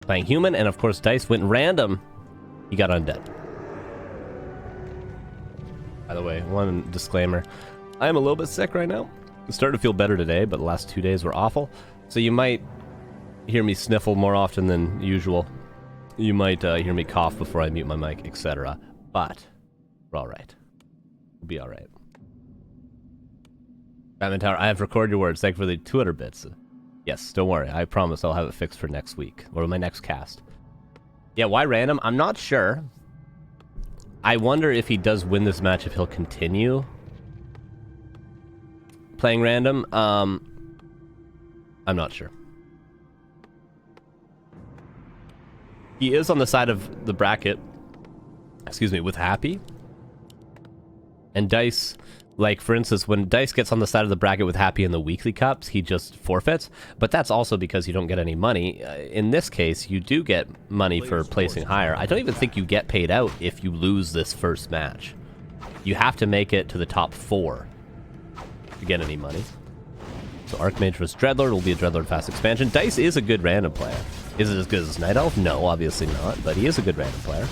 Playing human, and of course Dise went random. He got undead. By the way, one disclaimer. I am a little bit sick right now. I'm starting to feel better today, but the last 2 days were awful. So you might hear me sniffle more often than usual. You might hear me cough before I mute my mic, etc. But we're alright. We'll be alright. Batman Tower, I have recorded your words. Thank you for the 200 bits. Yes, don't worry. I promise I'll have it fixed for next week. Or my next cast. Yeah, why random? I'm not sure. I wonder if he does win this match, if he'll continue playing random. I'm not sure. He is on the side of the bracket, excuse me, with Happy. And Dise, like, for instance, when Dise gets on the side of the bracket with Happy in the weekly cups, he just forfeits. But that's also because you don't get any money. In this case, you do get money for placing higher. I don't even think you get paid out if you lose this first match. You have to make it to the top 4 to get any money. So Archmage vs Dreadlord will be a Dreadlord fast expansion. Dise is a good random player. Is it as good as Night Elf? No, obviously not, but he is a good random player.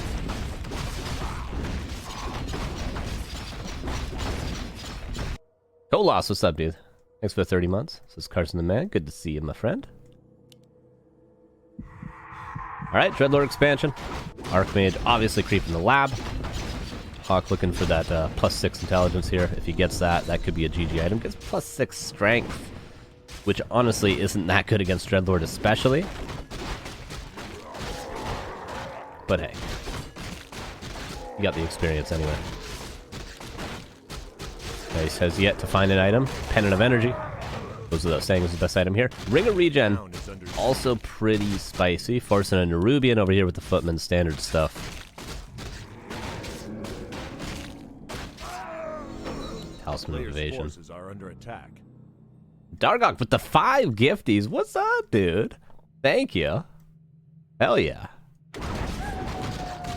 Colos, what's up, dude? Thanks for the 30 months. This is Carson the Man. Good to see you, my friend. Alright, Dreadlord expansion. Archmage obviously creeping the lab. HawK looking for that +6 intelligence here. If he gets that, that could be a GG item. Gets +6 strength, which honestly isn't that good against Dreadlord especially. But hey, you got the experience anyway. Dise has yet to find an item. Pennant of Energy goes without saying is the best item here. Ring of Regen, also pretty spicy. Forcing a Nerubian over here with the Footman standard stuff. Talisman of Evasion. Dargok with the 5 gifties. What's up, dude? Thank you. Hell yeah.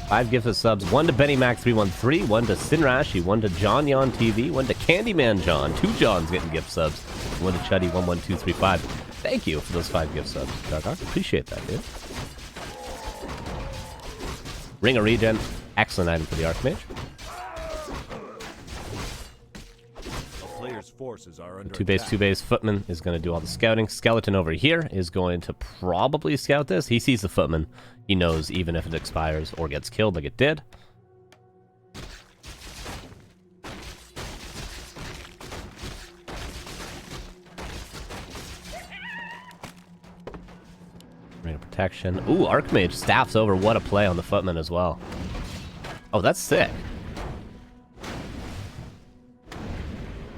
5 gifted subs. 1 to BennyMac313, 1 to Sinrashi, 1 to John Yon TV, 1 to Candyman John. 2 Johns getting gift subs. 1 to Chuddy11235. Thank you for those 5 gift subs, Dargok. Appreciate that, dude. Ring of Regen. Excellent item for the Archmage. The 2-base Footman is going to do all the scouting. Skeleton over here is going to probably scout this. He sees the Footman. He knows even if it expires or gets killed like it did. Ring of Protection. Ooh, Archmage staffs over. What a play on the Footman as well. Oh, that's sick.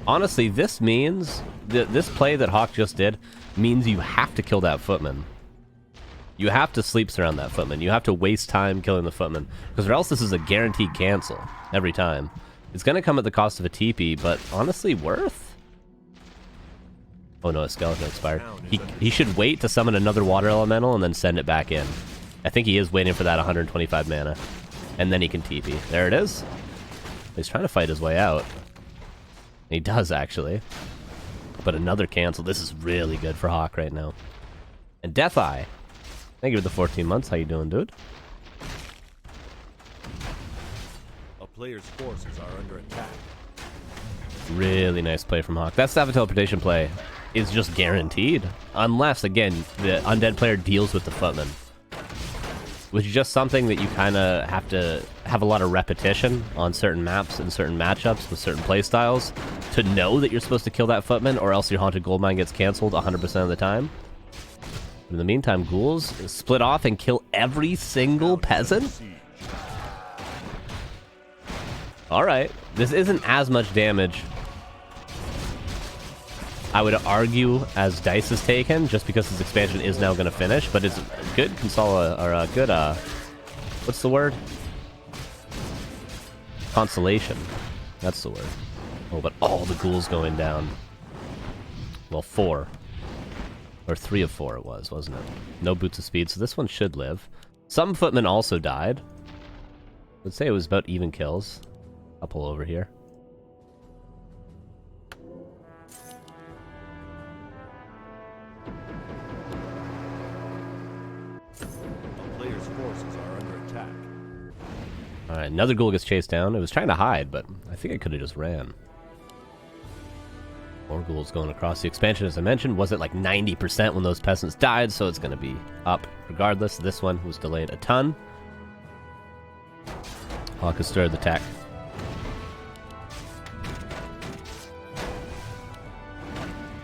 Honestly, this means, this play that HawK just did, means you have to kill that Footman. You have to sleep surround that Footman. You have to waste time killing the Footman. Because or else this is a guaranteed cancel every time. It's going to come at the cost of a TP, but honestly, worth? Oh no, a skeleton expired. He should wait to summon another water elemental and then send it back in. I think he is waiting for that 125 mana. And then he can TP. There it is. He's trying to fight his way out. He does, actually. But another cancel. This is really good for HawK right now. And Death Eye. Thank you for the 14 months. How you doing, dude? A player's forces are under attack. Really nice play from HawK. That Staff of Teleportation play is just guaranteed. Unless, again, the undead player deals with the Footman. Which is just something that you kind of have to have a lot of repetition on certain maps and certain matchups with certain playstyles to know that you're supposed to kill that Footman, or else your Haunted Goldmine gets cancelled 100% of the time. But in the meantime, ghouls split off and kill every single peasant? Alright, this isn't as much damage, I would argue, as Dise is taken, just because his expansion is now going to finish, but it's a good or a good, what's the word? Consolation. That's the word. Oh, but all the ghouls going down. Well, 4. Or 3 of 4 it was, wasn't it? No Boots of Speed, so this one should live. Some Footmen also died. Let's say it was about even kills. Couple over here. forces are under attack. Alright, another ghoul gets chased down. It was trying to hide, but I think it could have just ran. More ghouls going across. The expansion, as I mentioned, was at like 90% when those peasants died, so it's going to be up regardless. This one was delayed a ton. HawK has stirred the tech.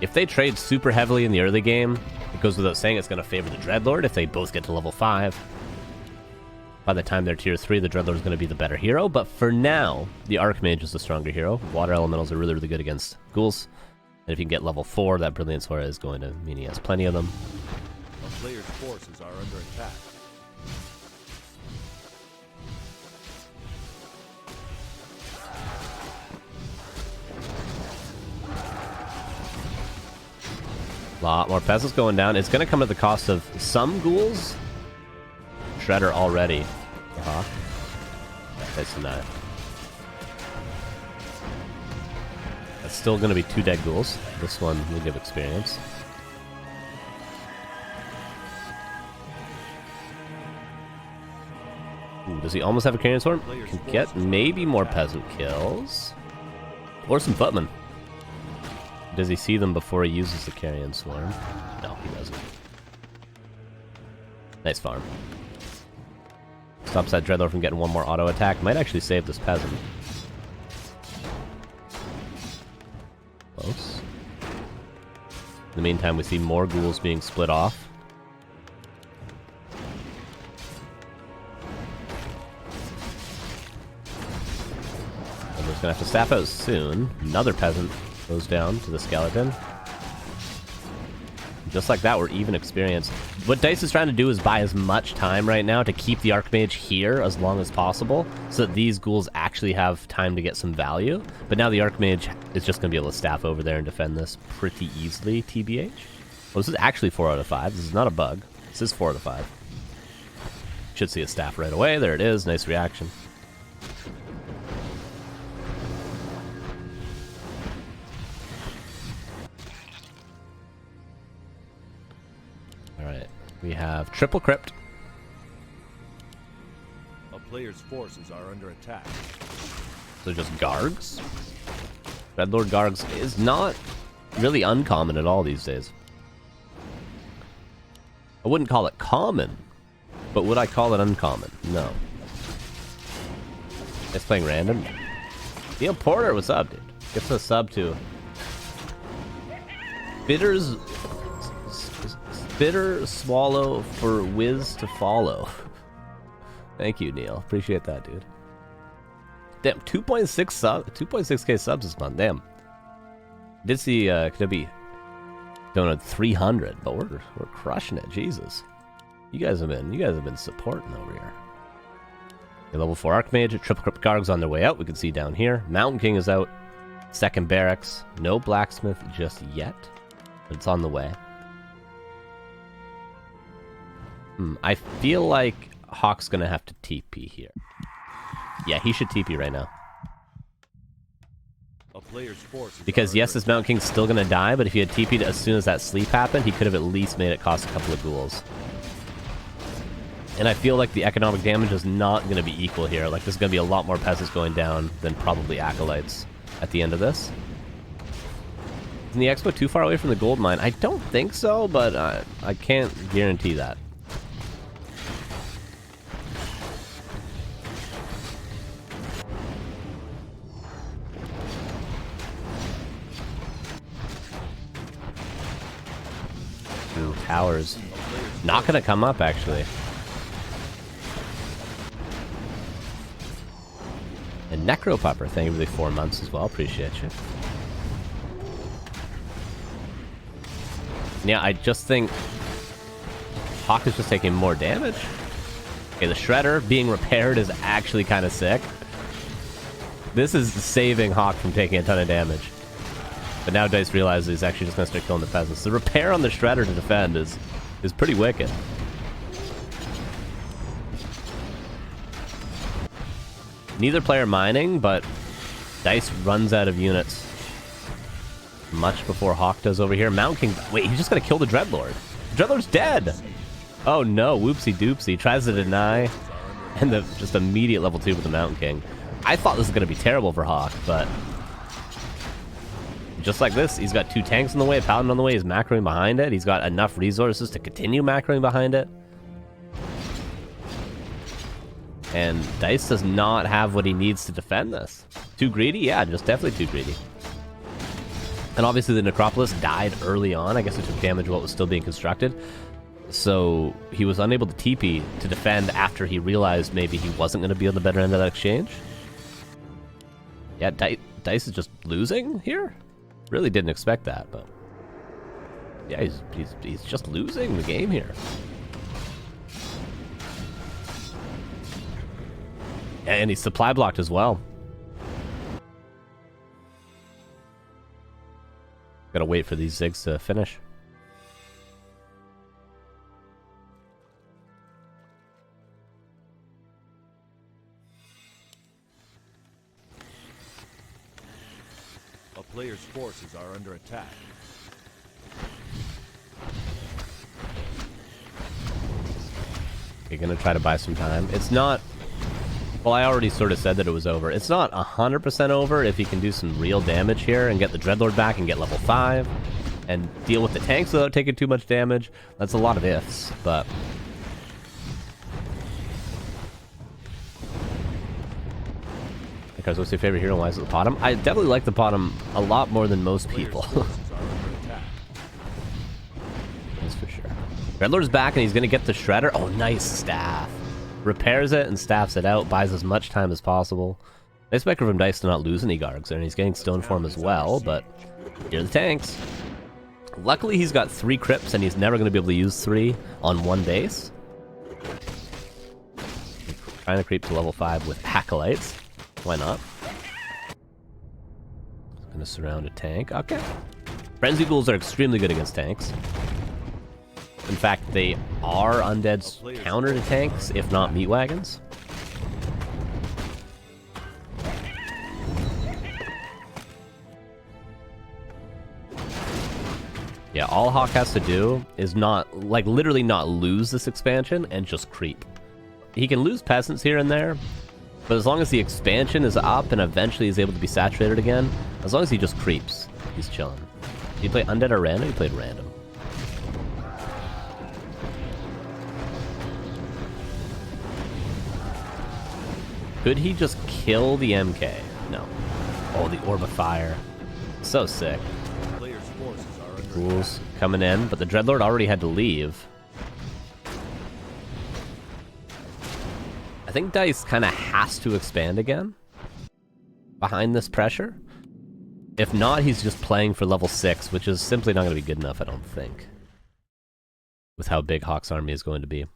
If they trade super heavily in the early game, it goes without saying it's going to favor the Dreadlord if they both get to level 5. By the time they're tier 3, the Dreadlord is going to be the better hero, but for now, the Archmage is the stronger hero. Water elementals are really, really good against ghouls. And if you can get level 4, that Brilliance Aura is going to mean he has plenty of them. A player's forces are under attack. A lot more peasants going down. It's going to come at the cost of some ghouls. Shredder already. HawK. That's denied. That's still going to be 2 dead ghouls. This one will give experience. Ooh, does he almost have a Carrion Swarm? Can get maybe more peasant kills. Or some footmen. Does he see them before he uses the Carrion Swarm? No, he doesn't. Nice farm. Stops that Dreadlord from getting one more auto attack. Might actually save this peasant. Close. In the meantime, we see more ghouls being split off. Dreadlord's gonna have to staff out soon. Another peasant goes down to the skeleton. Just like that, we're even experience. What Dise is trying to do is buy as much time right now to keep the Archmage here as long as possible, so that these ghouls actually have time to get some value. But now the Archmage is just going to be able to staff over there and defend this pretty easily, TBH. Well, this is actually 4 out of 5. This is not a bug. This is 4 out of 5. Should see a staff right away. There it is. Nice reaction. Alright, we have triple crypt. A player's forces are under attack. So just Gargs. Dreadlord Gargs is not really uncommon at all these days. I wouldn't call it common, but would I call it uncommon? No. It's playing random. Neil Porter, what's up, dude? Gets a sub to Bitter swallow for whiz to follow. Thank you, Neil. Appreciate that, dude. Damn, 2.6k subs this month. Damn. Did see Knabi donate 300, but we're crushing it. Jesus, you guys have been supporting over here. Okay, level 4 Archmage, triple crypt Gargs on their way out. We can see down here. Mountain King is out. Second barracks. No blacksmith just yet, but it's on the way. I feel like HawK's gonna have to TP here. Yeah, he should TP right now. A player's forces because yes, this Mountain King's still gonna die, but if he had TP'd as soon as that sleep happened, he could have at least made it cost a couple of ghouls. And I feel like the economic damage is not gonna be equal here. Like, there's gonna be a lot more peasants going down than probably acolytes at the end of this. Is the expo too far away from the gold mine? I don't think so, but I can't guarantee that. Ooh, towers. Not gonna come up, actually. And Necropupper, thank you for the 4 months as well. Appreciate you. Yeah, I just think HawK is just taking more damage. Okay, the Shredder being repaired is actually kind of sick. This is saving HawK from taking a ton of damage. But now Dise realizes he's actually just going to start killing the peasants. The repair on the Shredder to defend is pretty wicked. Neither player mining, but Dise runs out of units much before HawK does over here. Mountain King... Wait, he's just going to kill the Dreadlord. The Dreadlord's dead! Oh no, whoopsie doopsie. Tries to deny. And the just immediate level 2 with the Mountain King. I thought this was going to be terrible for HawK, but just like this, he's got 2 tanks in the way, Paladin on the way, he's macroing behind it. He's got enough resources to continue macroing behind it. And Dise does not have what he needs to defend this. Too greedy? Yeah, just definitely too greedy. And obviously the Necropolis died early on. I guess it took damage while it was still being constructed. So he was unable to TP to defend after he realized maybe he wasn't going to be on the better end of that exchange. Yeah, Dise is just losing here? Really didn't expect that, but... yeah, he's just losing the game here. And he's supply blocked as well. Gotta wait for these zigs to finish. A player's forces are under attack. You're gonna try to buy some time. It's not... well, I already sort of said that it was over. It's not 100% over if he can do some real damage here and get the Dreadlord back and get level 5 and deal with the tanks without taking too much damage. That's a lot of ifs, but... because what's your favorite hero and why is it the bottom? I definitely like the bottom a lot more than most people. That's for sure. Dreadlord's back and he's gonna get the Shredder. Oh, nice staff. Repairs it and staffs it out, buys as much time as possible. Nice micro from Dise to not lose any Gargs there, and he's getting Stone Form as well, but here are the tanks. Luckily, he's got 3 crypts, and he's never going to be able to use 3 on one base. Trying to creep to level 5 with Acolytes. Why not? Gonna surround a tank. Okay. Frenzy Ghouls are extremely good against tanks. In fact, they are Undead's counter to tanks, if not meat wagons. Yeah, all HawK has to do is not, like, literally not lose this expansion and just creep. He can lose peasants here and there, but as long as the expansion is up and eventually he's able to be saturated again, as long as he just creeps, he's chilling. Did he play Undead or Random? He played Random. Could he just kill the MK? No. Oh, the Orb of Fire. So sick. Ghouls coming in, but the Dreadlord already had to leave. I think Dise kind of has to expand again behind this pressure. If not, he's just playing for level 6, which is simply not going to be good enough, I don't think, with how big HawK's army is going to be.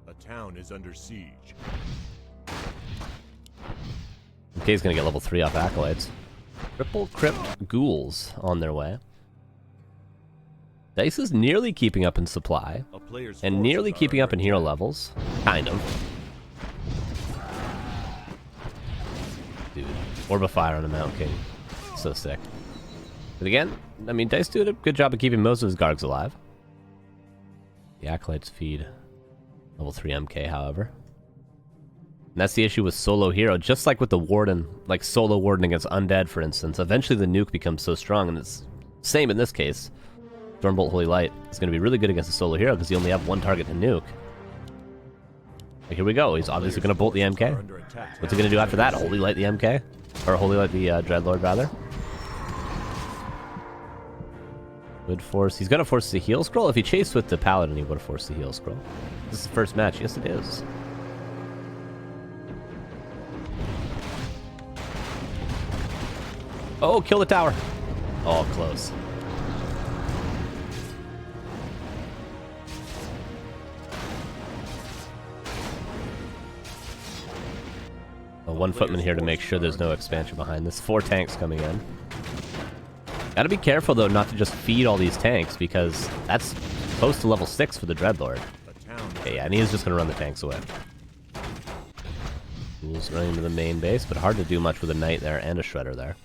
A town is under siege. MK's going to get level 3 off Acolytes. Triple Crypt Ghouls on their way. Dise is nearly keeping up in supply, and nearly keeping up in hero levels. Kind of. Dude, Orb of Fire on the Mountain King. So sick. But again, I mean, Dise did a good job of keeping most of his Gargs alive. The Acolytes feed level 3 MK, however. And that's the issue with solo hero, just like with the Warden, like solo Warden against Undead, for instance. Eventually the nuke becomes so strong, and it's same in this case. Stormbolt Holy Light is going to be really good against a solo hero because you only have one target to nuke. Here we go. He's obviously going to bolt the MK. What's he going to do after that? Holy Light the MK? Or Holy Light the Dreadlord, rather. Would force... he's going to force the heal scroll. If he chased with the Paladin, he would have forced the heal scroll. This is the first match. Yes, it is. Oh, kill the tower. Oh, close. One footman here to make sure there's no expansion behind this. 4 tanks coming in. Gotta be careful, though, not to just feed all these tanks, because that's close to level 6 for the Dreadlord. Okay, yeah, and he's just gonna run the tanks away. He's running to the main base, but hard to do much with a Knight there and a Shredder there.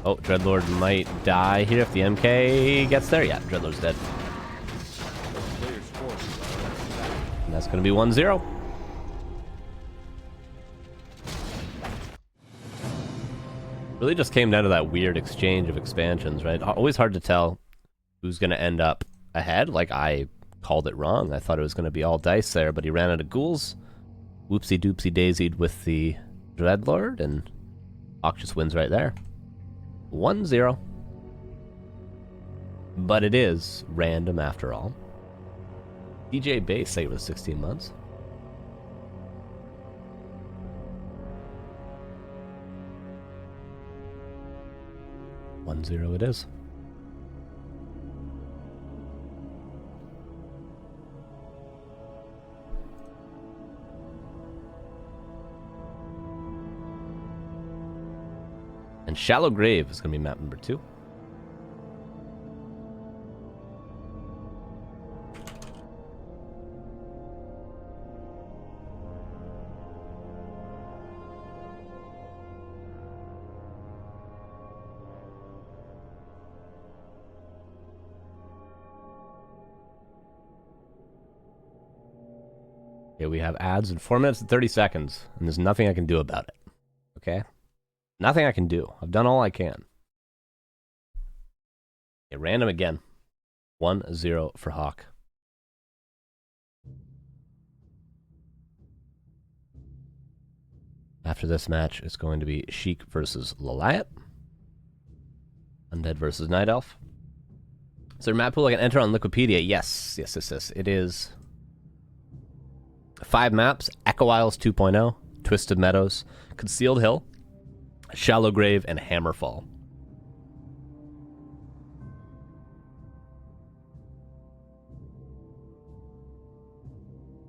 Oh, Dreadlord might die here if the MK gets there. Yeah, Dreadlord's dead. Player's forces are under attack. And that's going to be 1-0. Really just came down to that weird exchange of expansions, right? Always hard to tell who's going to end up ahead. Like, I called it wrong. I thought it was going to be all Dise there, but he ran out of ghouls. Whoopsie doopsie daisied with the Dreadlord, and HawK just wins right there. 1-0. But it is random after all. DJ Base say it was 16 months. It is. And Shallow Grave is going to be map number 2. Okay, we have ads in 4 minutes and 30 seconds, and there's nothing I can do about it. Okay? Nothing I can do. I've done all I can. Okay, random again. 1-0 for HawK. After this match, it's going to be Sheik versus Laliat. Undead versus Night Elf. Is there a map pool I can enter on Liquipedia? Yes. It is 5 maps. Echo Isles 2.0, Twisted Meadows, Concealed Hill, Shallow Grave, and Hammerfall.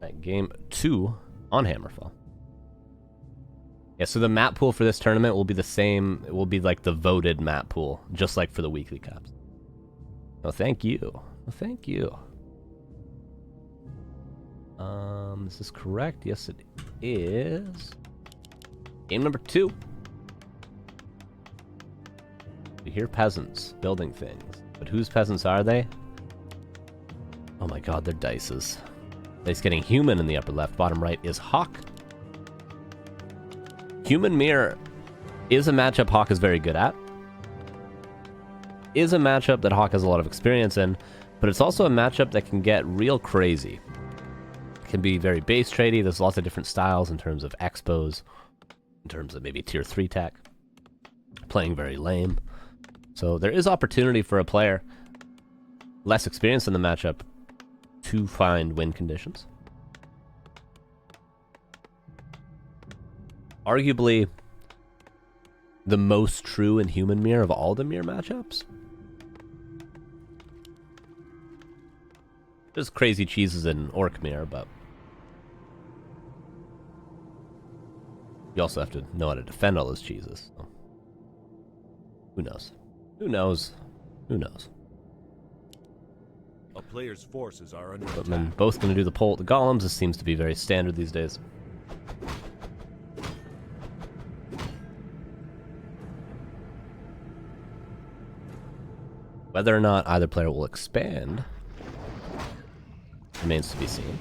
Right, game 2 on Hammerfall. Yeah, so the map pool for this tournament will be the same. It will be like the voted map pool, just like for the weekly cups. Oh, thank you. Oh, thank you. This is correct. Yes, it is. Game number 2. We hear peasants building things, but whose peasants are they? Oh my god, they're Dice's. Dice getting human in the upper left. Bottom right is HawK. Human Mirror is a matchup HawK is very good at. Is a matchup that HawK has a lot of experience in, but it's also a matchup that can get real crazy. It can be very base tradey. There's lots of different styles in terms of expos, in terms of maybe tier 3 tech. Playing very lame. So there is opportunity for a player less experienced in the matchup to find win conditions. Arguably the most true in Human Mirror of all the Mirror matchups. There's crazy cheeses in Orc Mirror, but you also have to know how to defend all those cheeses. So who knows? Who knows? Who knows? A player's forces are under Footmen attack. both going to do the pull at the golems. This seems to be very standard these days. Whether or not either player will expand remains to be seen.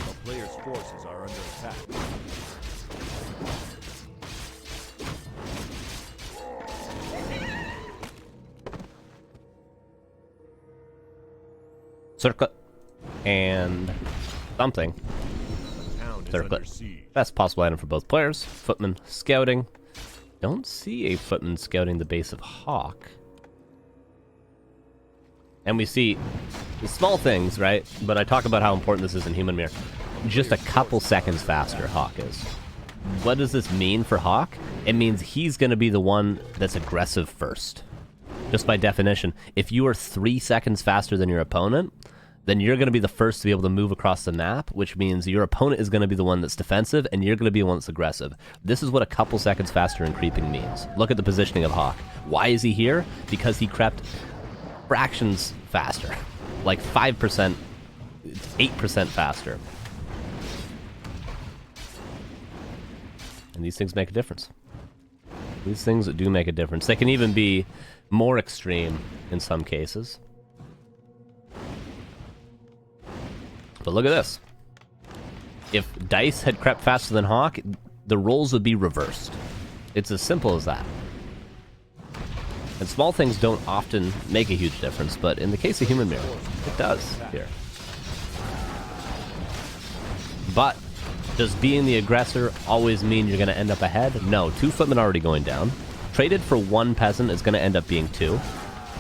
A player's forces are under attack. Circlet and something. The town is Circlet. under siege. Best possible item for both players. Footman scouting. Don't see a footman scouting the base of HawK. And we see the small things, right? But I talk about how important this is in Human Mirror. Just a couple seconds faster HawK is. What does this mean for HawK? It means he's going to be the one that's aggressive first. Just by definition, if you are 3 seconds faster than your opponent, then you're going to be the first to be able to move across the map, which means your opponent is going to be the one that's defensive, and you're going to be the one that's aggressive. This is what a couple seconds faster in creeping means. Look at the positioning of HawK. Why is he here? Because he crept fractions faster. Like 5%, 8% faster. And these things make a difference. These things do make a difference. They can even be more extreme in some cases. But look at this. If Dise had crept faster than HawK, the roles would be reversed. It's as simple as that. And small things don't often make a huge difference, but in the case of Human Mirror, it does here. But does being the aggressor always mean you're going to end up ahead? No, 2 footmen already going down. Traded for 1 peasant is going to end up being 2.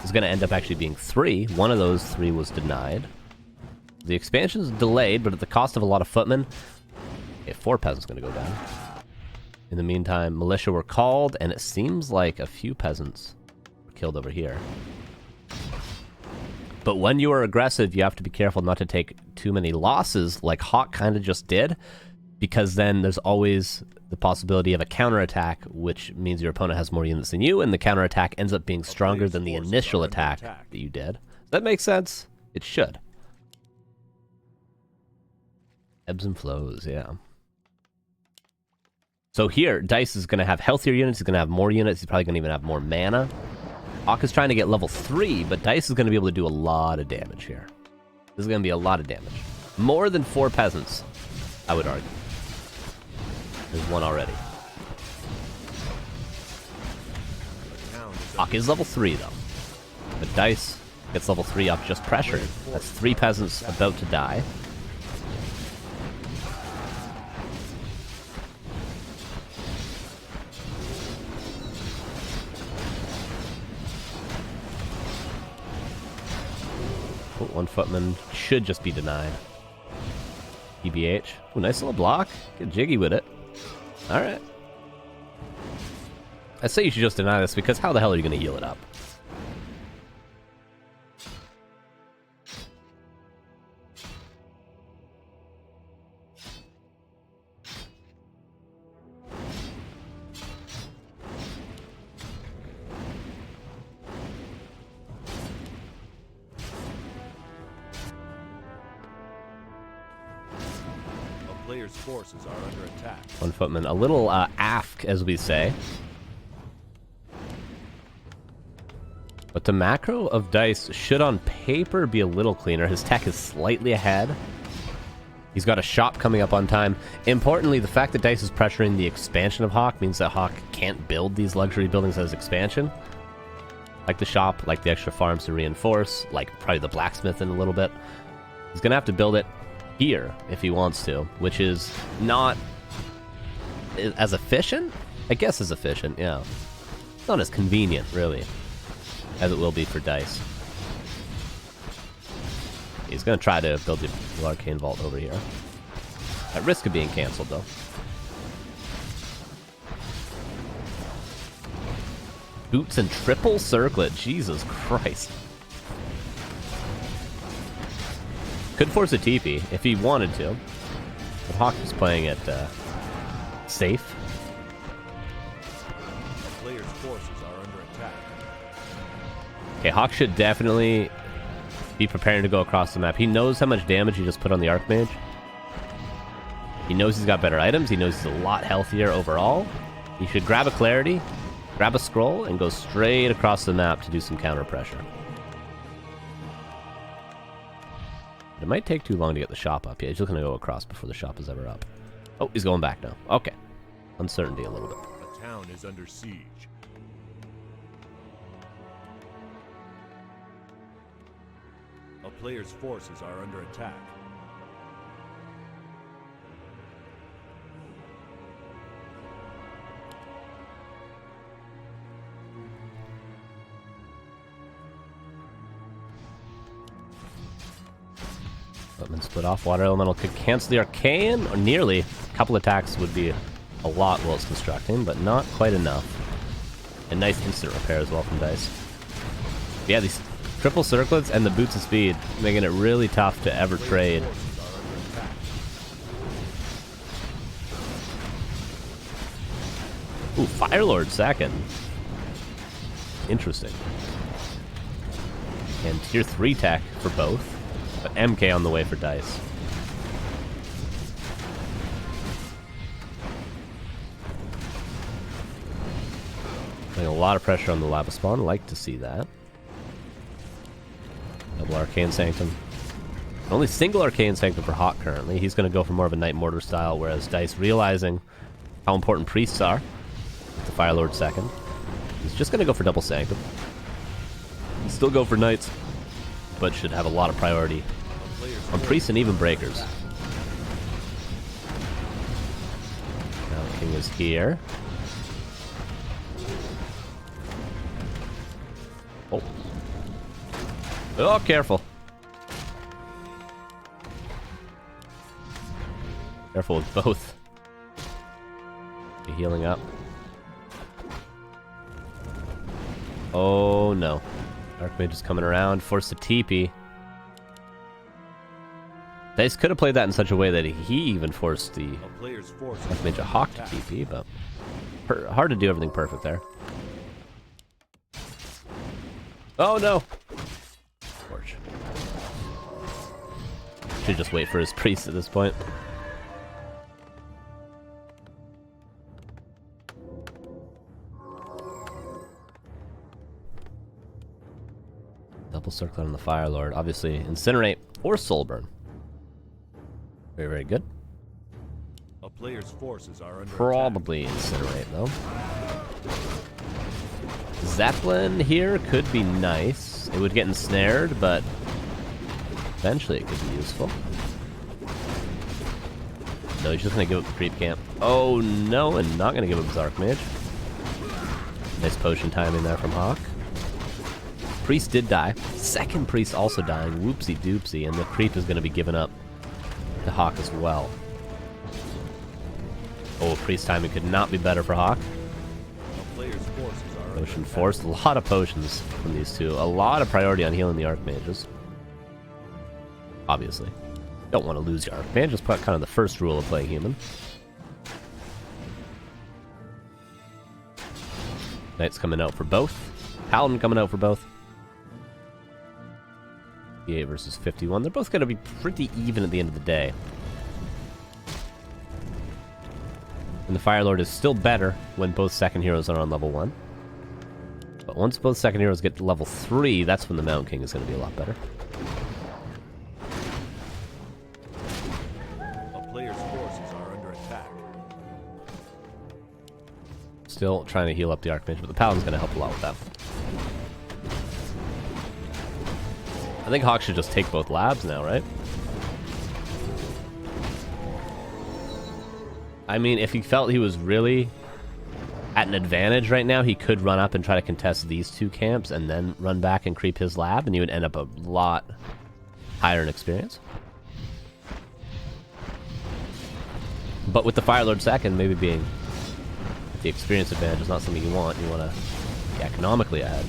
It's going to end up actually being 3. One of those 3 was denied. The expansion is delayed, but at the cost of a lot of footmen. Okay, 4 peasants going to go down. In the meantime, militia were called, and it seems like a few peasants were killed over here. But when you are aggressive, you have to be careful not to take too many losses, like HawK kind of just did, because then there's always the possibility of a counterattack, which means your opponent has more units than you, and the counterattack ends up being stronger than the initial attack that you did. Does that make sense? It should. Ebbs and flows, yeah. So here, Dise is going to have healthier units, he's going to have more units, he's probably going to even have more mana. HawK is trying to get level 3, but Dise is going to be able to do a lot of damage here. This is going to be a lot of damage. More than 4 peasants, I would argue. There's 1 already. HawK is level 3, though. But Dise gets level 3 off just pressuring. That's 3 peasants about to die. Oh, 1 footman should just be denied. EBH. Oh, nice little block. Get jiggy with it. Alright. I say you should just deny this, because how the hell are you going to heal it up? Players' forces are under attack. 1 footman. A little aft, as we say. But the macro of Dise should on paper be a little cleaner. His tech is slightly ahead. He's got a shop coming up on time. Importantly, the fact that Dise is pressuring the expansion of HawK means that HawK can't build these luxury buildings as expansion. Like the shop, like the extra farms to reinforce, like probably the blacksmith in a little bit. He's going to have to build it here if he wants to, which is not as efficient? I guess as efficient, yeah. It's not as convenient, really, as it will be for Dise. He's going to try to build the Arcane Vault over here. At risk of being cancelled, though. Boots and triple circlet, Jesus Christ. Could force a TP if he wanted to. But HawK is playing it safe. The player's forces are under attack. Okay, HawK should definitely be preparing to go across the map. He knows how much damage he just put on the Archmage. He knows he's got better items. He knows he's a lot healthier overall. He should grab a Clarity, grab a Scroll, and go straight across the map to do some counter pressure. It might take too long to get the shop up. Yeah, he's just going to go across before the shop is ever up. Oh, he's going back now. Okay. Uncertainty a little bit. The town is under siege. A player's forces are under attack. Footman split off. Water Elemental could cancel the Arcane, or nearly. A couple attacks would be a lot while it's constructing, but not quite enough. And nice instant repair as well from Dise. Yeah, these triple circlets and the Boots of Speed, making it really tough to ever trade. Ooh, Firelord second. Interesting. And tier 3 tech for both. But MK on the way for Dise. Putting a lot of pressure on the lava spawn. Like to see that. Double Arcane Sanctum. Only single Arcane Sanctum for HawK currently. He's going to go for more of a Knight Mortar style, whereas Dise, realizing how important priests are, with the Fire Lord second, he's just going to go for double Sanctum. He'll still go for Knights, but should have a lot of priority on priests and even breakers. Now King is here. Oh. Oh, careful. Careful with both. Be healing up. Oh no. Archmage is coming around, forced to TP. Dise could have played that in such a way that he even forced the Archmage a HawK to TP, but hard to do everything perfect there. Oh no! Torch. Should just wait for his priest at this point. Double circle on the Fire Lord. Obviously, Incinerate or Soulburn. Very, very good. A player's forces are under Probably attack. Incinerate, though. Zeppelin here could be nice. It would get ensnared, but eventually it could be useful. No, he's just going to give up the creep camp. Oh, no, and not going to give up his Archmage. Nice potion timing there from HawK. Priest did die. Second priest also dying. Whoopsie doopsie. And the creep is going to be given up to HawK as well. Oh, priest timing could not be better for HawK. Potion forced. A lot of potions from these two. A lot of priority on healing the Archmages. Obviously. Don't want to lose your Archmage. Just put kind of the first rule of playing human. Knight's coming out for both. Paladin coming out for both. 58 versus 51. They're both going to be pretty even at the end of the day. And the Fire Lord is still better when both second heroes are on level 1. But once both second heroes get to level 3, that's when the Mountain King is going to be a lot better. A player's forces are under attack. Still trying to heal up the Archmage, but the Paladin's going to help a lot with that. I think HawK should just take both labs now, right? I mean, if he felt he was really at an advantage right now, he could run up and try to contest these two camps and then run back and creep his lab, and he would end up a lot higher in experience. But with the Fire Lord second, maybe being the experience advantage is not something you want. You want to be economically ahead.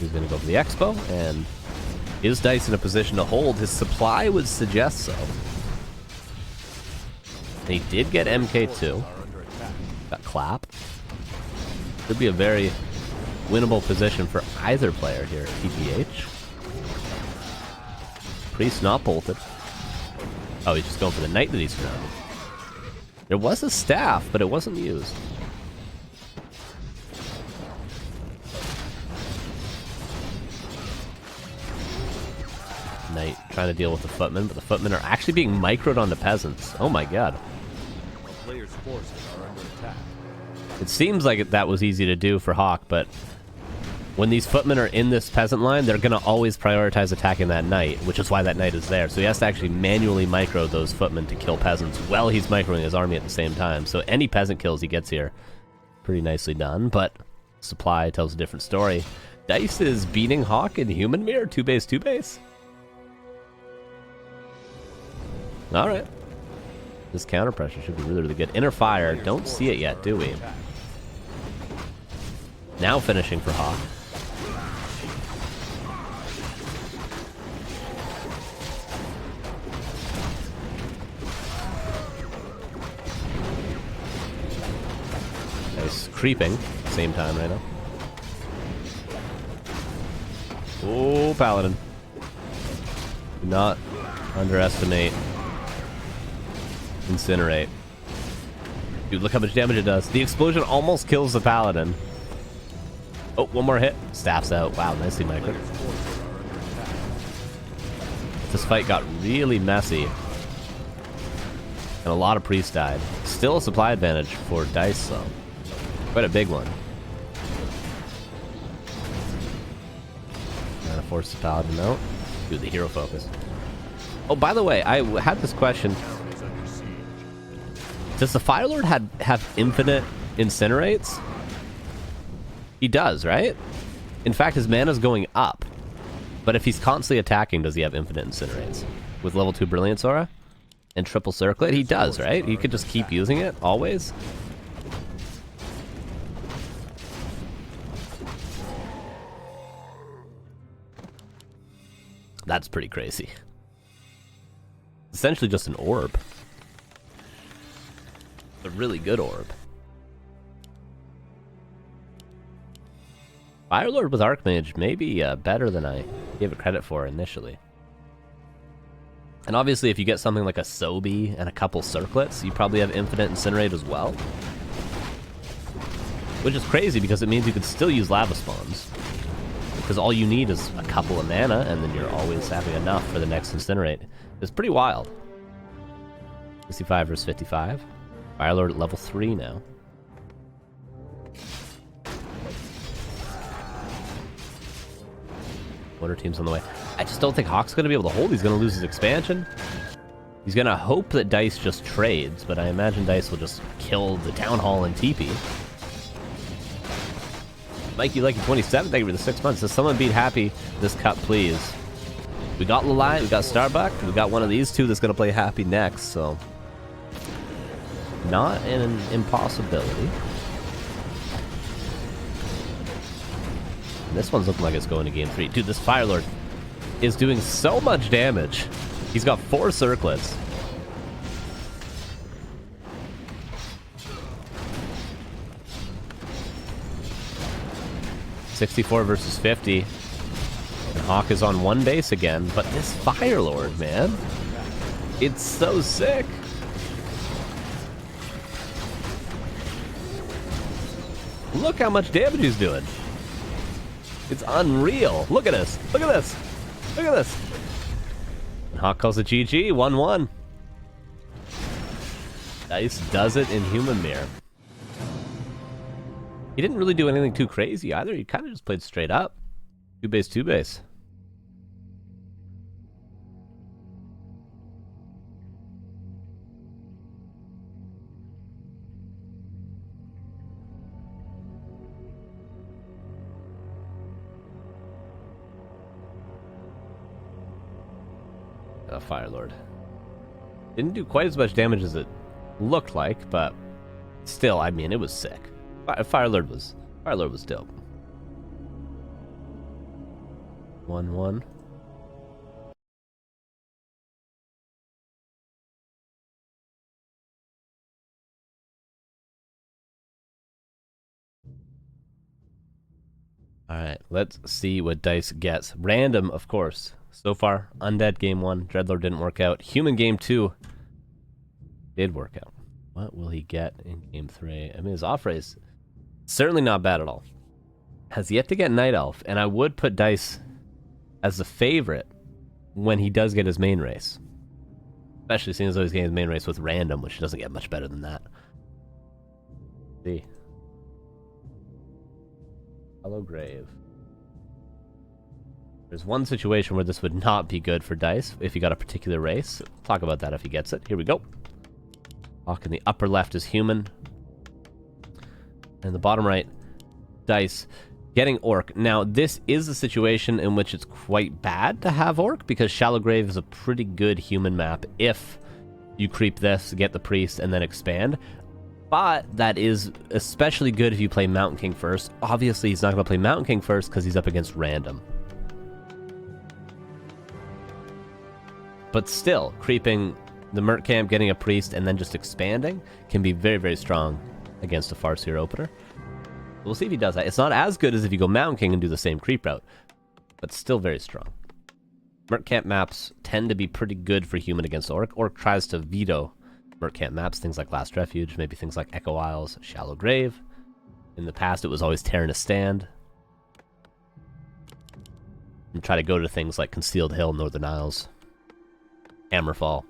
He's going to go for the Expo, and is Dise in a position to hold? His supply would suggest so. And he did get MK2. Got Clap. Could be a very winnable position for either player here at TPH. Priest not bolted. Oh, he's just going for the Knight that he's surrounded. There was a staff, but it wasn't used. Knight trying to deal with the footmen, but the footmen are actually being microed onto peasants. Oh my god. A player's forces are under attack. It seems like that was easy to do for HawK, but when these footmen are in this peasant line, they're going to always prioritize attacking that knight, which is why that knight is there. So he has to actually manually micro those footmen to kill peasants while he's microing his army at the same time. So any peasant kills he gets here, pretty nicely done, but supply tells a different story. Dise is beating HawK in human mirror, 2-base, 2-base. Alright. This counter pressure should be really, really good. Inner fire, don't see it yet, do we? Now finishing for HawK. Nice creeping, same time right now. Paladin. Do not underestimate Incinerate. Dude, look how much damage it does. The explosion almost kills the Paladin. Oh, one more hit. Staff's out. Wow, nicely micro. This fight got really messy. And a lot of priests died. Still a supply advantage for Dise, though. Quite a big one. Gonna force the Paladin out. Do the hero focus. Oh, by the way, I had this question. Does the Firelord have infinite incinerates? He does, right? In fact, his mana's going up. But if he's constantly attacking, does he have infinite incinerates? With level 2 Brilliance Aura and triple circlet? He does, right? He could just keep using it, always. That's pretty crazy. Essentially just an orb. A really good orb. Firelord with Archmage may be better than I gave it credit for initially. And obviously if you get something like a Sobi and a couple circlets, you probably have infinite Incinerate as well. Which is crazy because it means you could still use lava spawns. Because all you need is a couple of mana and then you're always having enough for the next Incinerate. It's pretty wild. 65 versus 55. Firelord at level 3 now. Water team's on the way. I just don't think HawK's going to be able to hold. He's going to lose his expansion. He's going to hope that Dise just trades, but I imagine Dise will just kill the Town Hall and TP. Mikey Lucky 27, thank you for the 6 months. Does someone beat Happy this cup, please? We got Lalai, we got Starbuck, we got one of these two that's going to play Happy next, so... Not an impossibility. This one's looking like it's going to game 3. Dude, this Firelord is doing so much damage. He's got 4 circlets. $64 versus 50. And HawK is on 1 base again, but this Firelord, man. It's so sick. Look how much damage he's doing. It's unreal. Look at this. Look at this. Look at this. And HawK calls it GG. 1-1. Dise does it in Human Mirror. He didn't really do anything too crazy either. He kind of just played straight up. 2 base, 2 base. Firelord. Didn't do quite as much damage as it looked like, but still, I mean, it was sick. Firelord was dope. 1-1. Alright, let's see what Dise gets. Random, of course. So far, Undead game 1, Dreadlord didn't work out. Human game 2 did work out. What will he get in game 3? I mean, his off race, certainly not bad at all. Has yet to get Night Elf, and I would put Dise as the favorite when he does get his main race. Especially seeing as though he's getting his main race with Random, which doesn't get much better than that. Let's see. Hollow Grave. There's one situation where this would not be good for Dise if he got a particular race. We'll talk about that if he gets it. Here we go. HawK in the upper left is Human. And the bottom right, Dise getting Orc. Now, this is a situation in which it's quite bad to have Orc because Shallow Grave is a pretty good Human map if you creep this, get the Priest, and then expand. But that is especially good if you play Mountain King first. Obviously, he's not going to play Mountain King first because he's up against Random. But still, creeping the Merc Camp, getting a Priest, and then just expanding can be very, very strong against a Farseer opener. We'll see if he does that. It's not as good as if you go Mountain King and do the same creep route. but still very strong. Merc camp maps tend to be pretty good for human against Orc. Orc tries to veto Merc camp maps, things like Last Refuge, maybe things like Echo Isles, Shallow Grave. In the past, it was always Terran a Stand. And try to go to things like Concealed Hill, Northern Isles, Hammerfall.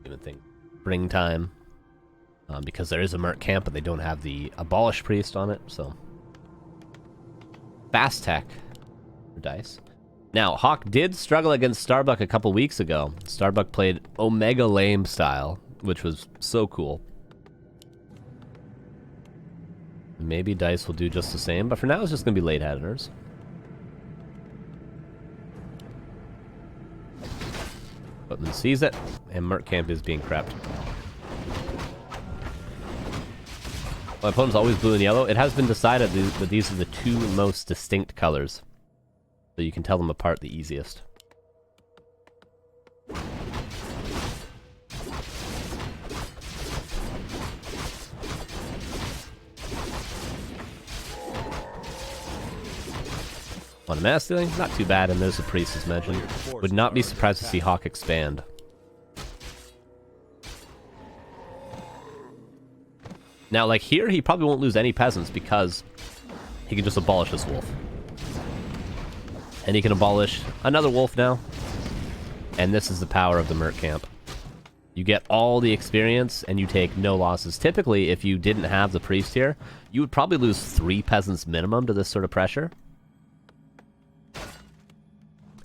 Even think Springtime. Because there is a Merc camp, but they don't have the Abolish Priest on it, so... Fast tech for Dise. Now, HawK did struggle against Starbuck a couple weeks ago. Starbuck played Omega Lame style, which was so cool. Maybe Dise will do just the same, but for now it's just going to be late Headhunters. Footman sees it, and Merc camp is being crept. My opponent's always blue and yellow. It has been decided that these are the two most distinct colors, so you can tell them apart the easiest. On a mass stealing, not too bad, and there's a priest as mentioned. Would not be surprised to see HawK expand. Now, like here, he probably won't lose any peasants because he can just abolish this wolf. And he can abolish another wolf now. And this is the power of the Merc camp. You get all the experience and you take no losses. Typically, if you didn't have the priest here, you would probably lose 3 peasants minimum to this sort of pressure.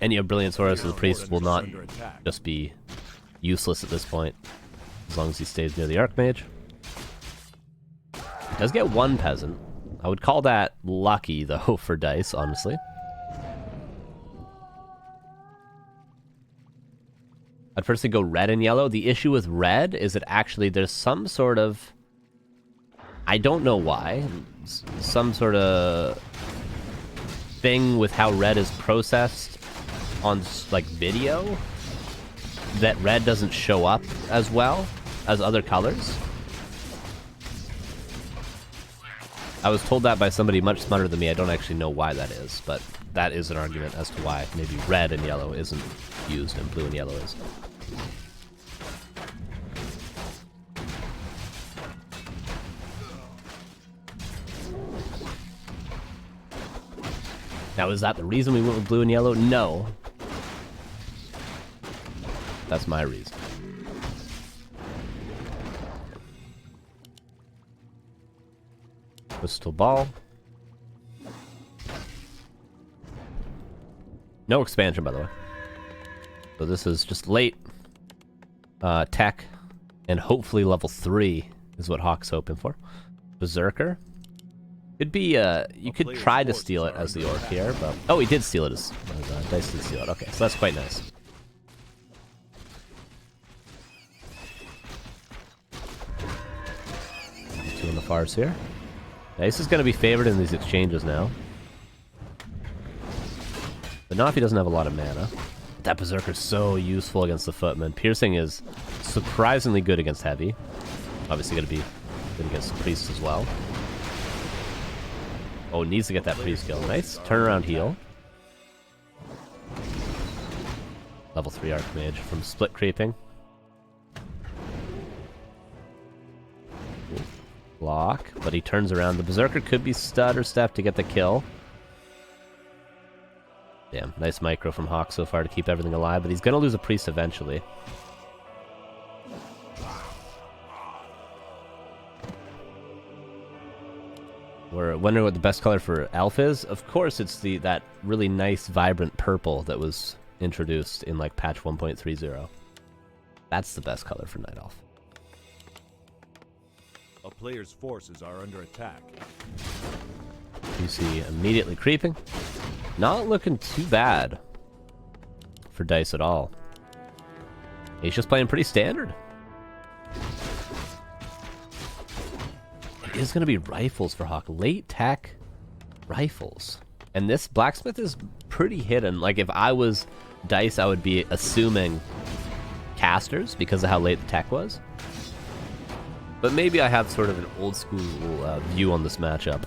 And you have Brilliant Saurus, so the priest will not just be useless at this point, as long as he stays near the Archmage. Does get 1 peasant. I would call that lucky, though, for Dise, honestly. I'd first go red and yellow. The issue with red is that actually there's some sort of... I don't know why. Some sort of thing with how red is processed on, like, video, that red doesn't show up as well as other colors. I was told that by somebody much smarter than me. I don't actually know why that is, but that is an argument as to why maybe red and yellow isn't used and blue and yellow is. Now, is that the reason we went with blue and yellow? No. That's my reason. Crystal Ball. No expansion, by the way. So this is just late tech, and hopefully level 3 is what HawK's hoping for. Berserker. Could be, you could try to steal it as the Orc here, but... Oh, he did steal it as Dise did steal it. Okay, so that's quite nice. Two on the fars here. Dise is going to be favored in these exchanges now. But not if he doesn't have a lot of mana. That Berserker's so useful against the Footman. Piercing is surprisingly good against Heavy. Obviously going to be good against the Priest as well. Oh, needs to get that Priest kill. Nice turnaround heal. Level 3 Archmage from split creeping. Block, but he turns around. The Berserker could be stud or step to get the kill. Damn, nice micro from HawK so far to keep everything alive, but he's going to lose a priest eventually. We're wondering what the best color for Elf is. Of course, it's that really nice, vibrant purple that was introduced in like patch 1.30. That's the best color for Night Elf. A player's forces are under attack. You see immediately creeping. Not looking too bad for Dise at all. He's just playing pretty standard. It is going to be rifles for HawK. Late tech rifles. And this blacksmith is pretty hidden. Like, if I was Dise, I would be assuming casters because of how late the tech was. But maybe I have sort of an old school view on this matchup.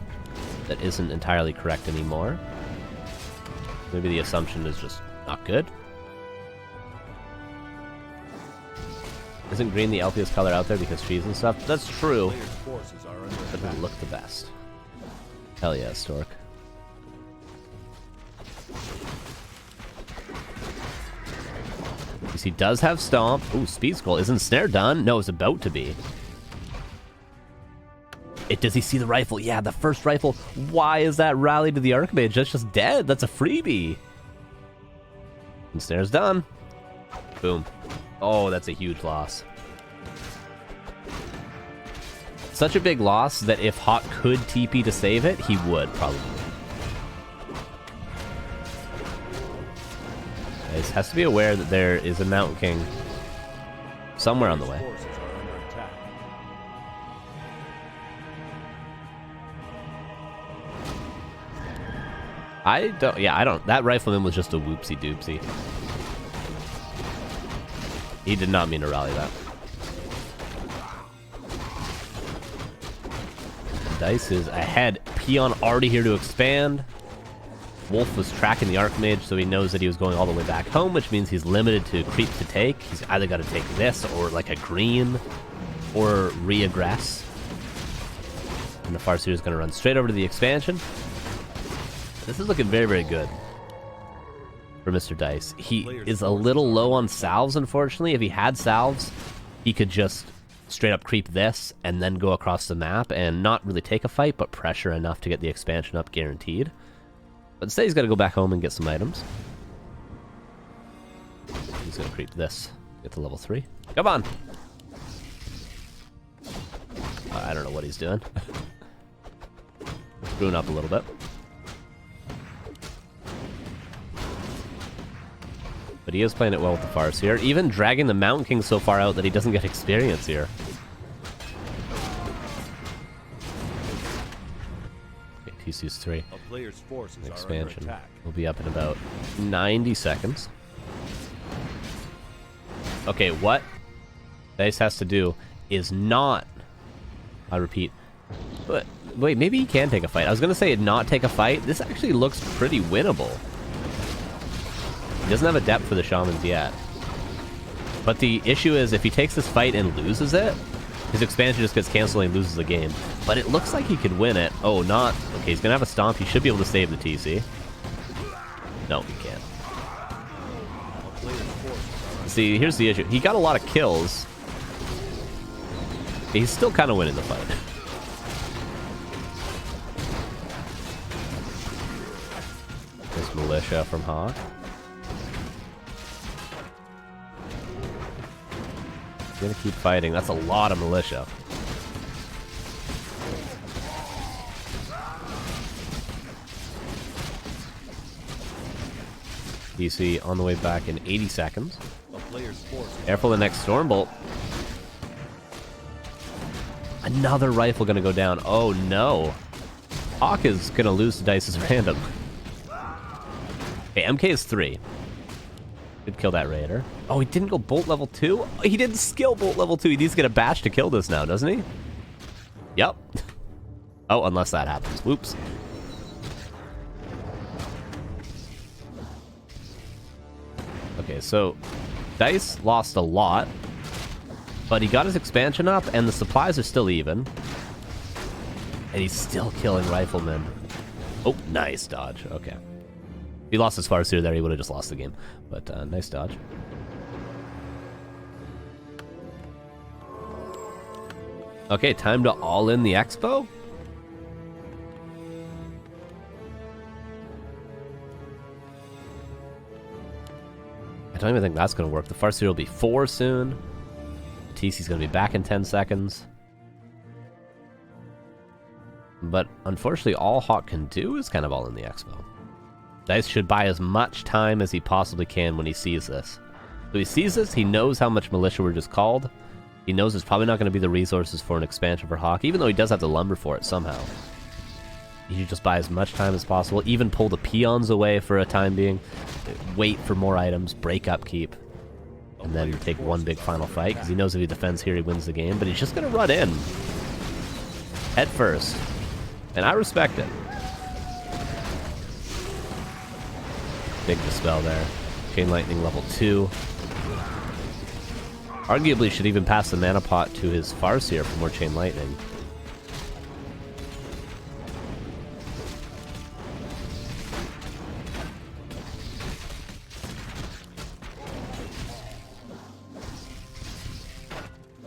that isn't entirely correct anymore. Maybe the assumption is just not good. Isn't green the LPS color out there because trees and stuff? That's true. But it doesn't look the best. Hell yeah, Stork. He does have Stomp. Ooh, Speed Scroll. Isn't Snare done? No, it's about to be. Does he see the rifle? Yeah, the first rifle. Why is that rally to the Archmage? That's just dead. That's a freebie. And Snare's done. Boom. Oh, that's a huge loss. Such a big loss that if HawK could TP to save it, he would, probably. He has to be aware that there is a Mountain King somewhere on the way. I don't. That rifleman was just a whoopsie doopsie. He did not mean to rally that. Dise is ahead. Peon already here to expand. Wolf was tracking the Archmage, so he knows that he was going all the way back home, which means he's limited to creep to take. He's either got to take this, or like a green, or re-aggress. And the Farseer is going to run straight over to the expansion. This is looking very, very good for Mr. Dise. He is a little low on salves, unfortunately. If he had salves, he could just straight up creep this and then go across the map and not really take a fight, but pressure enough to get the expansion up guaranteed. But instead, he's got to go back home and get some items. He's going to creep this. Get to level 3. Come on! I don't know what he's doing. Screwing up a little bit. But he is playing it well with the Farseer. Even dragging the Mountain King so far out that he doesn't get experience here. Okay, TC's 3. Expansion will be up in about 90 seconds. Okay, what Dise has to do is not... I repeat. But wait, maybe he can take a fight. I was going to say not take a fight. This actually looks pretty winnable. He doesn't have a depth for the Shamans yet. But the issue is, if he takes this fight and loses it, his expansion just gets canceled and he loses the game. But it looks like he could win it. Oh, not... Okay, he's going to have a Stomp. He should be able to save the TC. No, he can't. See, here's the issue. He got a lot of kills. He's still kind of winning the fight. There's Militia from HawK. Gonna keep fighting. That's a lot of Militia. DC on the way back in 80 seconds. Careful the next Stormbolt. Another rifle gonna go down. Oh no. HawK is gonna lose to Dice's random. Okay, MK is 3. Could kill that Raider. Oh, he didn't go Bolt level 2? He didn't skill Bolt level 2. He needs to get a bash to kill this now, doesn't he? Yep. Oh, unless that happens. Whoops. Okay, so Dise lost a lot, but he got his expansion up, and the supplies are still even. And he's still killing Riflemen. Oh, nice dodge. Okay. If he lost his Farseer there, he would have just lost the game. But nice dodge. Okay, time to all in the Expo. I don't even think that's going to work. The Farseer will be 4 soon. TC's going to be back in 10 seconds. But unfortunately, all HawK can do is kind of all in the Expo. Dise should buy as much time as he possibly can when he sees this. So he sees this, he knows how much Militia were just called. He knows there's probably not going to be the resources for an expansion for HawK, even though he does have the lumber for it somehow. He should just buy as much time as possible, even pull the peons away for a time being, wait for more items, break upkeep, and then take one big final fight, because he knows if he defends here, he wins the game, but he's just going to run in. Head first. And I respect it. Big dispel there. Chain Lightning level 2. Arguably should even pass the mana pot to his Farseer for more Chain Lightning.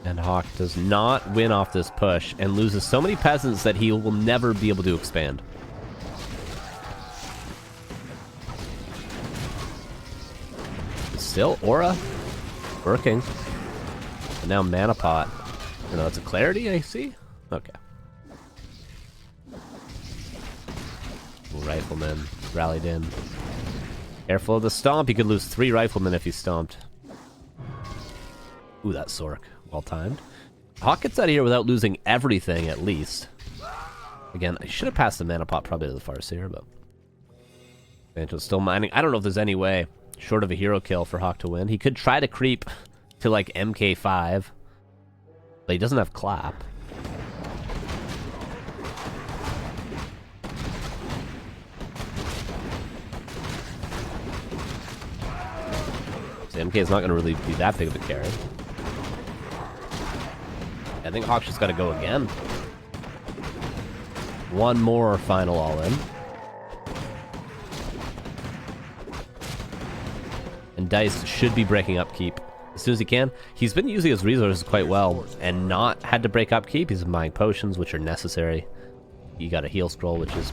And HawK does not win off this push and loses so many peasants that he will never be able to expand. Still Aura working. And now Mana Pot. You know, that's a Clarity, I see? Okay. Rifleman rallied in. Careful of the stomp. He could lose 3 Riflemen if he stomped. Ooh, that Sork. Well timed. HawK gets out of here without losing everything, at least. Again, I should have passed the Mana Pot probably to the Farseer, but... Bancho's still mining. I don't know if there's any way, short of a hero kill, for HawK to win. He could try to creep to, like, MK5. But he doesn't have Clap. So MK is not going to really be that big of a carry. I think HawK's just got to go again. One more final all-in. And Dise should be breaking upkeep as soon as he can. He's been using his resources quite well and not had to break upkeep. He's been buying potions, which are necessary. You got a heal scroll, which is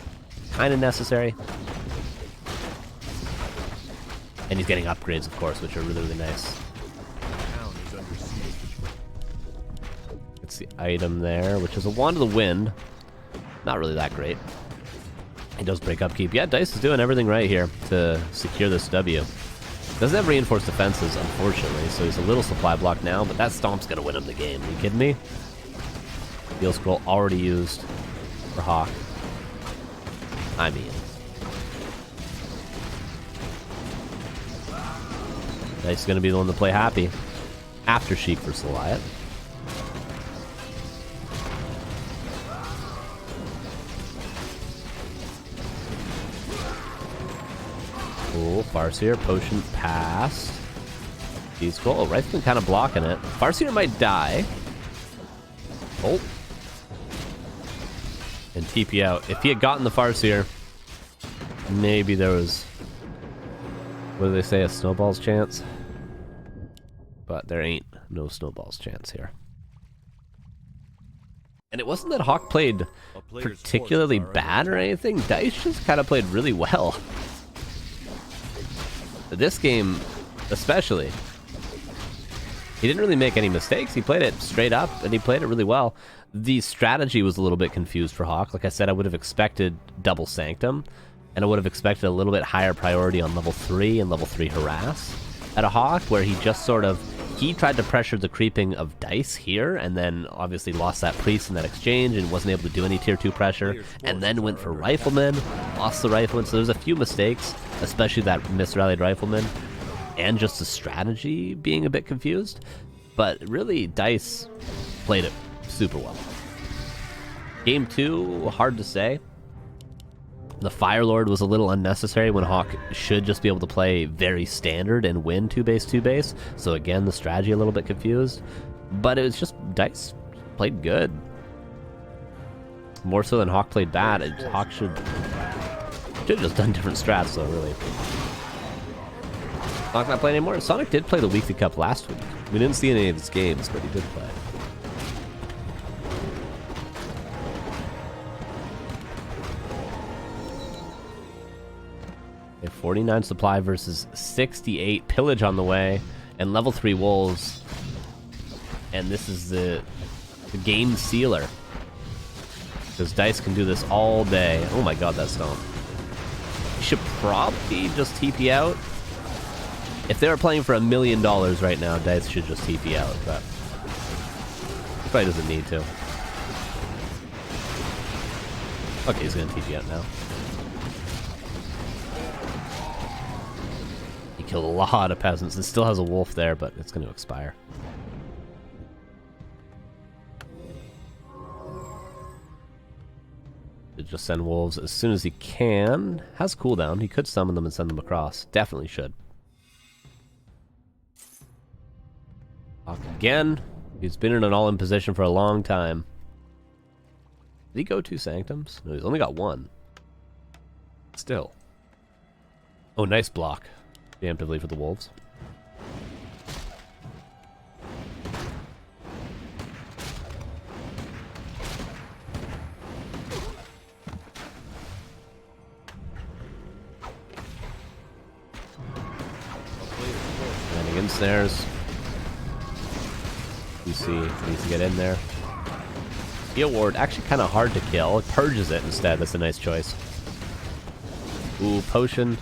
kind of necessary. And he's getting upgrades, of course, which are really, really nice. It's the item there, which is a Wand of the Wind. Not really that great. He does break upkeep. Yeah, Dise is doing everything right here to secure this W. Doesn't have reinforced defenses, unfortunately, so he's a little supply block now, but that Stomp's gonna win him the game. Are you kidding me? Heal scroll already used for HawK. I mean... Dise is gonna be the one to play happy. After Sheik versus Goliath. Cool, Farseer, potion passed. He's cool. Oh, Rifleman kind of blocking it. Farseer might die. Oh. And TP out. If he had gotten the Farseer, maybe there was, what do they say, a snowball's chance? But there ain't no snowball's chance here. And it wasn't that HawK played particularly bad or anything. Dise just kind of played really well. This game, especially, he didn't really make any mistakes. He played it straight up, and he played it really well. The strategy was a little bit confused for HawK. Like I said, I would have expected double Sanctum, and I would have expected a little bit higher priority on level 3 and level 3 Harass at a HawK, where he just sort of, he tried to pressure the creeping of Dise here, and then obviously lost that Priest in that exchange and wasn't able to do any tier 2 pressure, and then went for Rifleman, lost the Rifleman, so there's a few mistakes, especially that misrallied Rifleman, and just the strategy being a bit confused. But really, Dise played it super well. Game 2, hard to say. The Fire Lord was a little unnecessary when HawK should just be able to play very standard and win 2-base. So again, the strategy a little bit confused. But it was just, Dise played good. More so than HawK played bad. HawK should have just done different strats though, really. Sonic not playing anymore? Sonic did play the Weekly Cup last week. We didn't see any of his games, but he did play. Okay, 49 supply versus 68. Pillage on the way. And level 3 wolves. And this is the game sealer. Because Dise can do this all day. Oh my god, that stomp. You should probably just TP out. If they were playing for $1 million right now, Dise should just TP out, but he probably doesn't need to. Okay, he's gonna TP out now. He killed a lot of peasants. It still has a wolf there, but it's gonna expire. Good just send wolves as soon as he can. Has cooldown. He could summon them and send them across. Definitely should. HawK again. He's been in an all-in position for a long time. Did he go 2 Sanctums? No, he's only got 1. Still. Oh, nice block. Preemptively for the wolves. Landing in snares. DC needs to get in there. Heal ward, actually kind of hard to kill. It purges it instead. That's a nice choice. Ooh, potion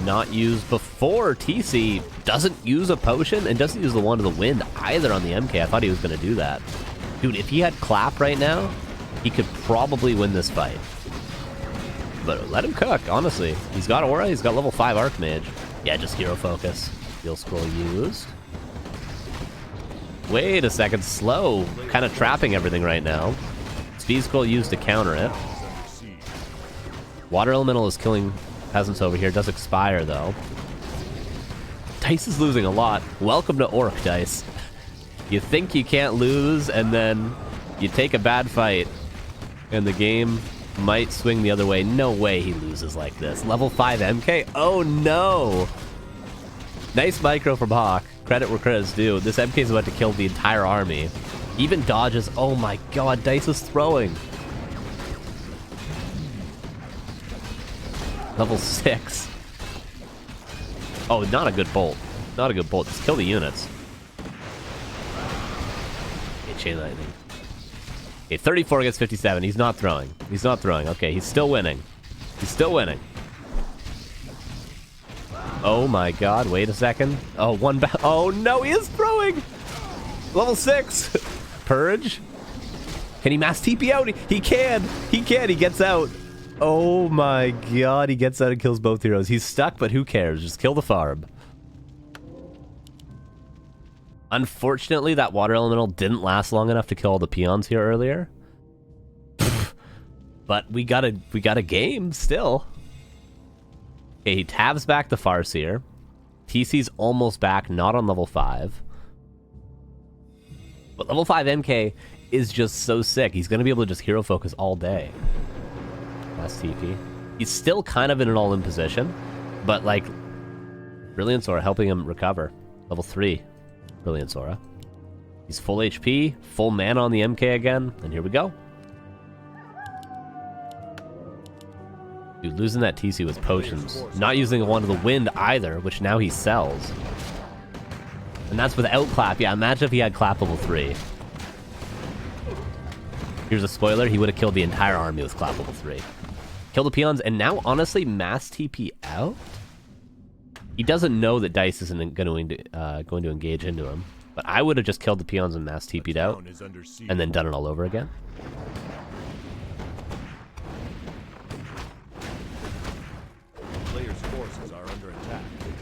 not used before. TC doesn't use a potion and doesn't use the Wand of the Wind either on the MK. I thought he was going to do that. Dude, if he had Clap right now, he could probably win this fight. But let him cook, honestly. He's got Aura, he's got level 5 Archmage. Yeah, just hero focus. Heal scroll used. Wait a second, slow. Kind of trapping everything right now. Speed scroll used to counter it. Water Elemental is killing peasants over here. Does expire, though. Dice is losing a lot. Welcome to Orc, Dice. You think you can't lose, and then you take a bad fight, and the game might swing the other way. No way he loses like this. Level 5 MK? Oh, no! Nice micro from HawK. Credit where credit's due. This MK is about to kill the entire army. Even dodges. Oh my god, Dice is throwing. Level 6. Oh, not a good bolt. Not a good bolt. Just kill the units. Okay, chain lightning. Okay, 34 against 57. He's not throwing. He's not throwing. Okay, he's still winning. He's still winning. Oh my god, wait a second. Oh, oh no, he is throwing! Level 6! Purge? Can he mass TP out? He can! He can! He gets out! Oh my god, he gets out and kills both heroes. He's stuck, but who cares? Just kill the Farb. Unfortunately, that Water Elemental didn't last long enough to kill all the peons here earlier. But we got a game still. Okay, he tabs back the Farseer. TC's almost back, not on level 5. But level 5 MK is just so sick. He's going to be able to just hero focus all day. That's TP. He's still kind of in an all-in position, but like, Brilliance Aura helping him recover. Level 3 Brilliance Aura. He's full HP, full mana on the MK again, and here we go. Dude, losing that TC with potions. Not using the Wand of the Wind either, which now he sells. And that's without Clap. Yeah, imagine if he had Clap level 3. Here's a spoiler. He would have killed the entire army with Clap level 3. Kill the peons, and now, honestly, mass TP out? He doesn't know that Dice isn't going to engage into him. But I would have just killed the peons and mass TP'd out, and then done it all over again.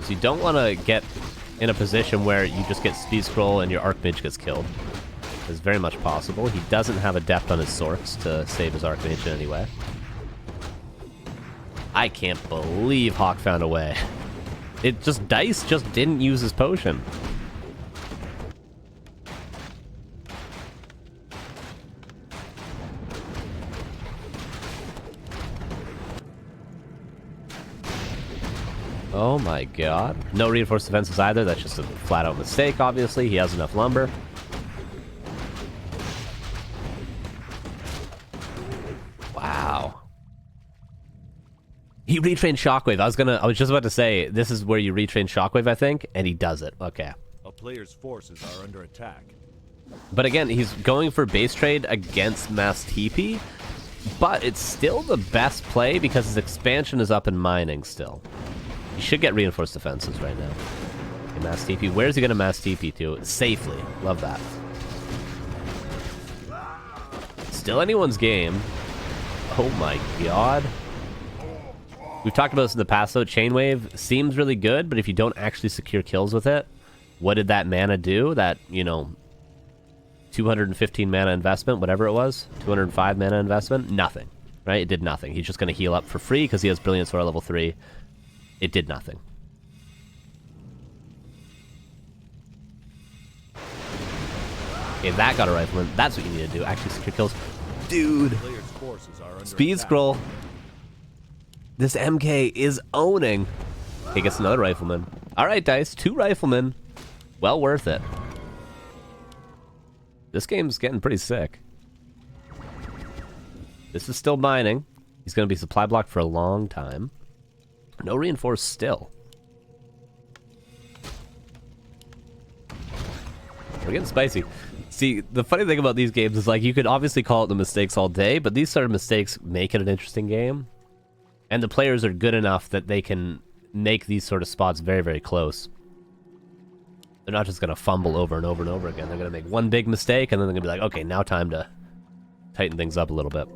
So you don't want to get in a position where you just get speed scroll and your Archmage gets killed. It's very much possible. He doesn't have Adept on his Sorks to save his Archmage in any way. I can't believe HawK found a way. Dice just didn't use his potion. Oh my god. No reinforced defenses either. That's just a flat out mistake, obviously. He has enough lumber. Wow. He retrained Shockwave. I was just about to say, this is where you retrain Shockwave, I think, and he does it. Okay. A player's forces are under attack. But again, he's going for base trade against mass TP, but it's still the best play because his expansion is up in mining still. He should get reinforced defenses right now. Okay, mass TP. Where's he going to mass TP to? Safely. Love that. Still anyone's game. Oh my god. We've talked about this in the past though. Chainwave seems really good, but if you don't actually secure kills with it, what did that mana do? That, 215 mana investment, whatever it was, 205 mana investment, nothing. right? It did nothing. He's just going to heal up for free because he has Brilliant Sword level 3. It did nothing. Okay, that got a rifleman. That's what you need to do. Actually, secure kills. Dude. Players' forces are under Speed attack. scroll. This MK is owning. He gets another rifleman. All right, Dice. 2 riflemen. Well worth it. This game's getting pretty sick. This is still mining. He's going to be supply blocked for a long time. No reinforced still. We're getting spicy. See, the funny thing about these games is, like, you could obviously call it the mistakes all day, but these sort of mistakes make it an interesting game. And the players are good enough that they can make these sort of spots very, very close. They're not just going to fumble over and over and over again. They're going to make one big mistake, and then they're going to be like, okay, now time to tighten things up a little bit.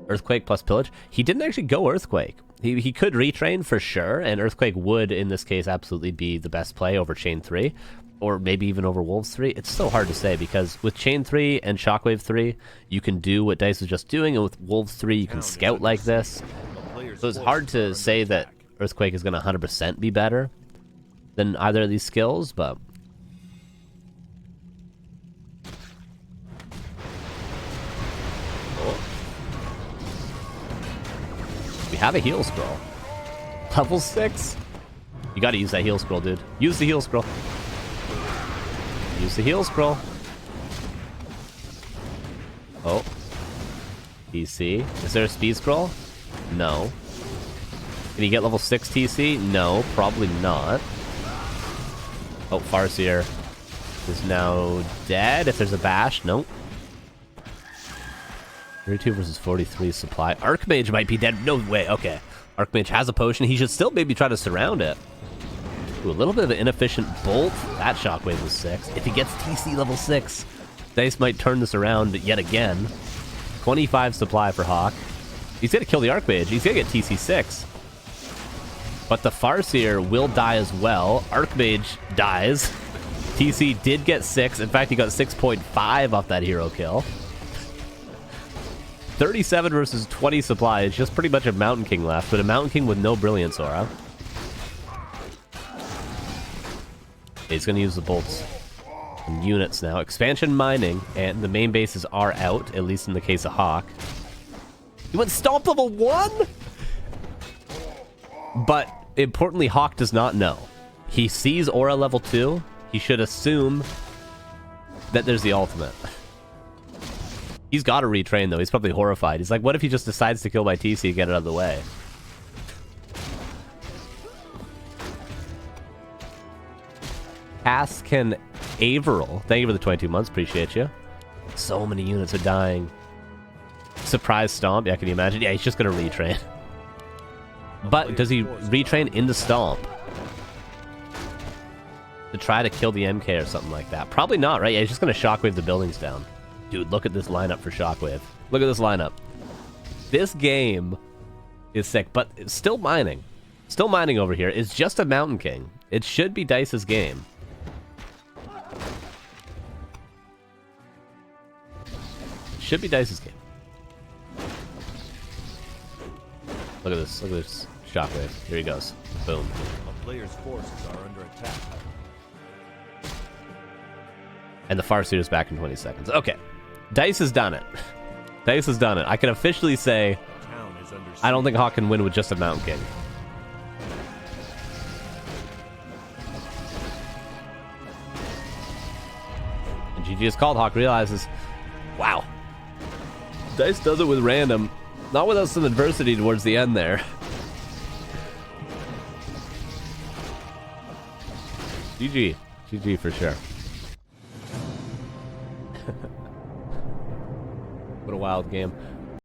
Earthquake plus Pillage. He didn't actually go Earthquake. He could retrain for sure, and Earthquake would, in this case, absolutely be the best play over Chain 3. Or maybe even over Wolves 3. It's so hard to say, because with Chain 3 and Shockwave 3, you can do what Dice was just doing, and with Wolves 3, you can scout like this. So it's hard to say that Earthquake is going to 100% be better than either of these skills, but... Oh. We have a heal scroll. Level 6? You gotta use that heal scroll, dude. Use the heal scroll. Use the heal scroll. Oh. TC. Is there a speed scroll? No. Can you get level 6 TC? No, probably not. Oh, Farseer is now dead. If there's a bash, nope. 32 versus 43 supply. Archmage might be dead. No way. Okay. Archmage has a potion. He should still maybe try to surround it. Ooh, a little bit of an inefficient bolt. That shockwave was 6. If he gets TC level 6, Dice might turn this around yet again. 25 supply for HawK. He's going to kill the Archmage. He's going to get TC 6. But the Farseer will die as well. Archmage dies. TC did get 6. In fact, he got 6.5 off that hero kill. 37 versus 20 supply. It's just pretty much a Mountain King left, but a Mountain King with no Brilliance Aura. He's going to use the bolts and units now. Expansion mining, and the main bases are out, at least in the case of HawK. He went Stomp level 1? But, importantly, HawK does not know. He sees Aura level 2. He should assume that there's the ultimate. He's got to retrain, though. He's probably horrified. He's like, what if he just decides to kill my TC and get it out of the way? Asken Averill. Thank you for the 22 months. Appreciate you. So many units are dying. Surprise Stomp. Yeah, can you imagine? Yeah, he's just going to retrain. But does he retrain into Stomp? To try to kill the MK or something like that? Probably not, right? Yeah, he's just going to Shockwave the buildings down. Dude, look at this lineup for Shockwave. Look at this lineup. This game is sick, but it's still mining. Still mining over here. It's just a Mountain King. It should be Dice's game. Should be Dice's game. Look at this. Look at this Shockwave. Here he goes. Boom. A player's forces are under attack. And the Farseer is back in 20 seconds. Okay. Dice has done it. Dice has done it. I can officially say Town is under siege. I don't think HawK can win with just a Mountain King. And GG is called. HawK realizes, wow. Dice does it with random. Not without some adversity towards the end there. GG. GG for sure. What a wild game.